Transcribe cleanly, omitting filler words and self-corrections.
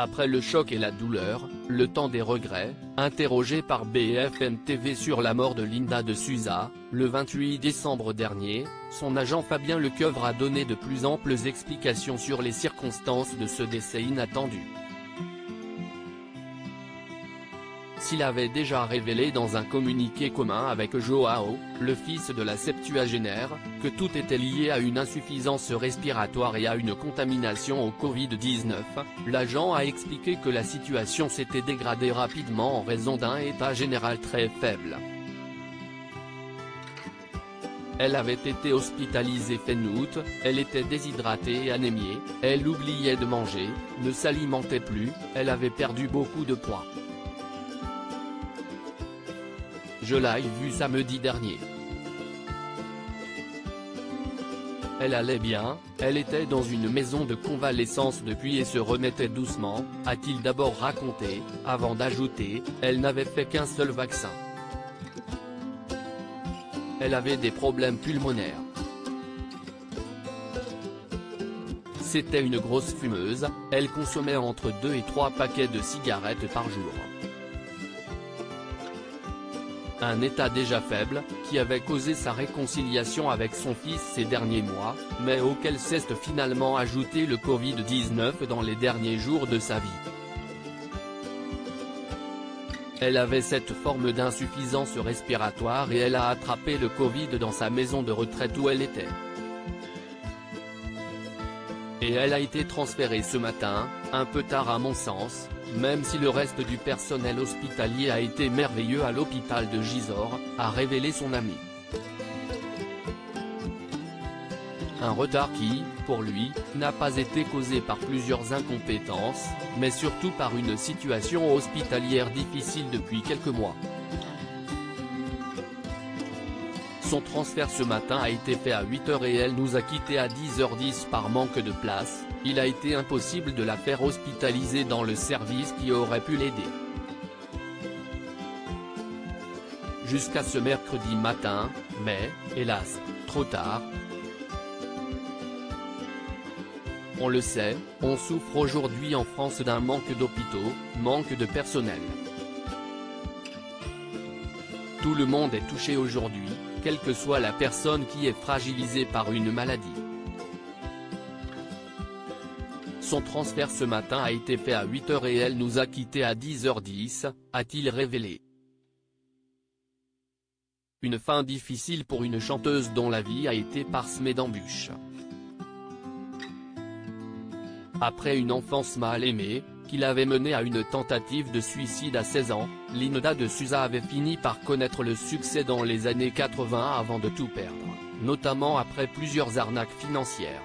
Après le choc et la douleur, le temps des regrets, interrogé par BFM TV sur la mort de Linda de Souza, le 28 décembre dernier, son agent Fabien Lecoeuvre a donné de plus amples explications sur les circonstances de ce décès inattendu. S'il avait déjà révélé dans un communiqué commun avec Joao, le fils de la septuagénaire, que tout était lié à une insuffisance respiratoire et à une contamination au Covid-19, l'agent a expliqué que la situation s'était dégradée rapidement en raison d'un état général très faible. Elle avait été hospitalisée fin août, elle était déshydratée et anémiée, elle oubliait de manger, ne s'alimentait plus, elle avait perdu beaucoup de poids. Je l'ai vue samedi dernier. Elle allait bien, elle était dans une maison de convalescence depuis et se remettait doucement, a-t-il d'abord raconté, avant d'ajouter, elle n'avait fait qu'un seul vaccin. Elle avait des problèmes pulmonaires. C'était une grosse fumeuse, elle consommait entre 2 et 3 paquets de cigarettes par jour. Un état déjà faible, qui avait causé sa réconciliation avec son fils ces derniers mois, mais auquel s'est finalement ajouté le Covid-19 dans les derniers jours de sa vie. Elle avait cette forme d'insuffisance respiratoire et elle a attrapé le Covid dans sa maison de retraite où elle était. Et elle a été transférée ce matin, un peu tard à mon sens, même si le reste du personnel hospitalier a été merveilleux à l'hôpital de Gisors, a révélé son ami. Un retard qui, pour lui, n'a pas été causé par plusieurs incompétences, mais surtout par une situation hospitalière difficile depuis quelques mois. Son transfert ce matin a été fait à 8h et elle nous a quittés à 10h10 par manque de place, il a été impossible de la faire hospitaliser dans le service qui aurait pu l'aider. Jusqu'à ce mercredi matin, mais, hélas, trop tard. On le sait, on souffre aujourd'hui en France d'un manque d'hôpitaux, manque de personnel. Tout le monde est touché aujourd'hui, quelle que soit la personne qui est fragilisée par une maladie. Son transfert ce matin a été fait à 8h et elle nous a quittés à 10h10, a-t-il révélé. Une fin difficile pour une chanteuse dont la vie a été parsemée d'embûches. Après une enfance mal aimée, qui l'avait menée à une tentative de suicide à 16 ans, Linda de Souza avait fini par connaître le succès dans les années 80 avant de tout perdre, notamment après plusieurs arnaques financières.